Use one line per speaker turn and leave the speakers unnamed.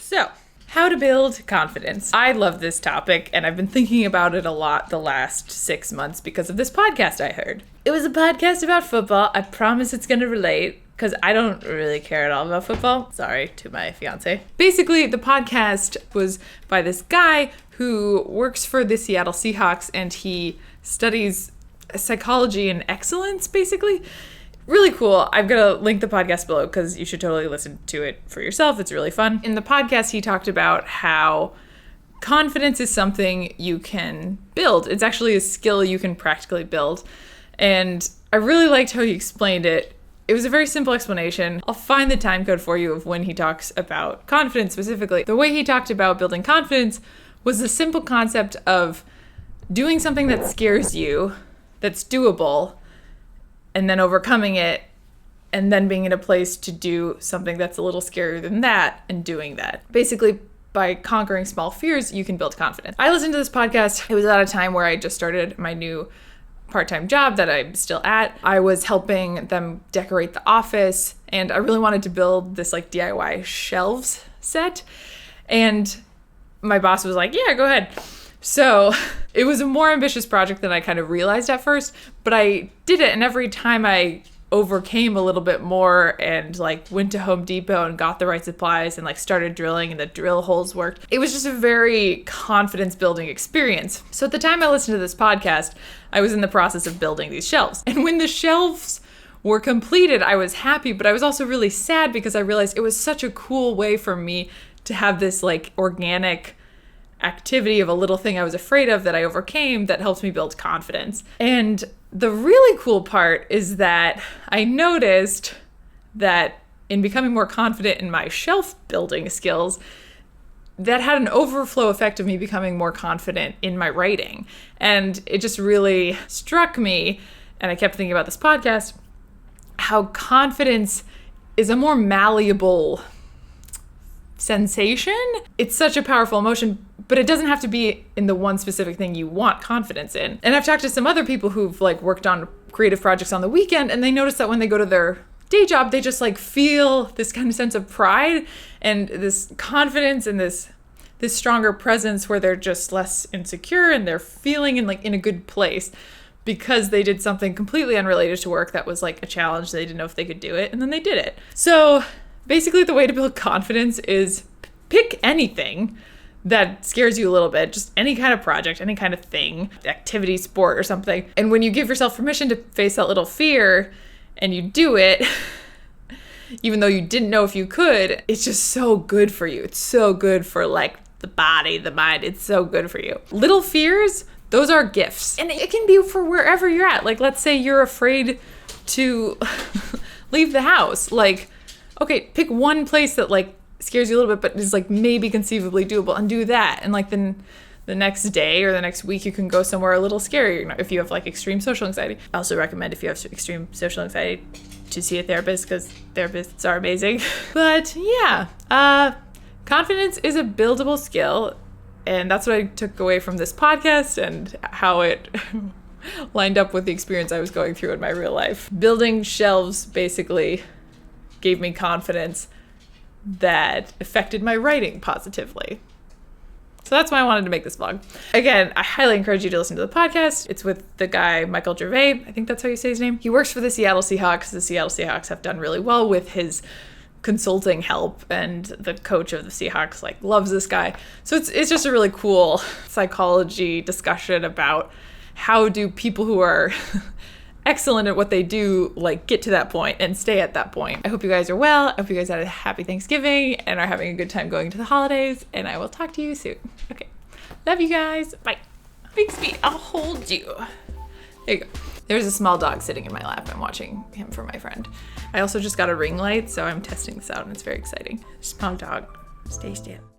So, how to build confidence. I love this topic, and I've been thinking about it a lot the last 6 months because of this podcast I heard. It was a podcast about football. I promise it's going to relate because I don't really care at all about football. Sorry to my fiance. Basically, the podcast was by this guy who works for the Seattle Seahawks, and he studies psychology and excellence, basically. Really cool. I'm going to link the podcast below because you should totally listen to it for yourself. It's really fun. In the podcast, he talked about how confidence is something you can build. It's actually a skill you can practically build. And I really liked how he explained it. It was a very simple explanation. I'll find the time code for you of when he talks about confidence specifically. The way he talked about building confidence was the simple concept of doing something that scares you, that's doable, and then overcoming it, and then being in a place to do something that's a little scarier than that, and doing that. Basically, by conquering small fears, you can build confidence. I listened to this podcast. It was at a time where I just started my new part-time job that I'm still at. I was helping them decorate the office, and I really wanted to build this like DIY shelves set. And my boss was like, yeah, go ahead. So it was a more ambitious project than I kind of realized at first, but I did it. And every time I overcame a little bit more and like went to Home Depot and got the right supplies and like started drilling and the drill holes worked, it was just a very confidence building experience. So at the time I listened to this podcast, I was in the process of building these shelves. And when the shelves were completed, I was happy, but I was also really sad because I realized it was such a cool way for me to have this like organic activity of a little thing I was afraid of that I overcame that helped me build confidence. And the really cool part is that I noticed that in becoming more confident in my shelf building skills, that had an overflow effect of me becoming more confident in my writing. And it just really struck me, and I kept thinking about this podcast, how confidence is a more malleable sensation. It's such a powerful emotion, but it doesn't have to be in the one specific thing you want confidence in. And I've talked to some other people who've like worked on creative projects on the weekend, and they notice that when they go to their day job, they just like feel this kind of sense of pride and this confidence and this stronger presence where they're just less insecure and they're feeling in a good place because they did something completely unrelated to work that was like a challenge. They didn't know if they could do it, and then they did it. So basically, the way to build confidence is pick anything that scares you a little bit, just any kind of project, any kind of thing, activity, sport, or something. And when you give yourself permission to face that little fear and you do it, even though you didn't know if you could, it's just so good for you. It's so good for like the body, the mind. It's so good for you. Little fears, those are gifts. And it can be for wherever you're at. Like, let's say you're afraid to leave the house. Like, okay, pick one place that like scares you a little bit, but is like maybe conceivably doable, and do that. And like then the next day or the next week, you can go somewhere a little scarier if you have like extreme social anxiety. I also recommend if you have extreme social anxiety to see a therapist because therapists are amazing. But yeah, confidence is a buildable skill. And that's what I took away from this podcast and how it lined up with the experience I was going through in my real life. Building shelves basically gave me confidence that affected my writing positively. So that's why I wanted to make this vlog. Again, I highly encourage you to listen to the podcast. It's with the guy, Michael Gervais. I think that's how you say his name. He works for the Seattle Seahawks. The Seattle Seahawks have done really well with his consulting help, and the coach of the Seahawks like loves this guy. So it's just a really cool psychology discussion about how do people who are excellent at what they do like get to that point and stay at that point. I hope you guys are well. I hope you guys had a happy Thanksgiving and are having a good time going to the holidays, and I will talk to you soon. Okay. Love you guys. Bye. Big speed. I'll hold you. There you go. There's a small dog sitting in my lap. I'm watching him for my friend. I also just got a ring light, so I'm testing this out, and it's very exciting. Small dog. Stay still.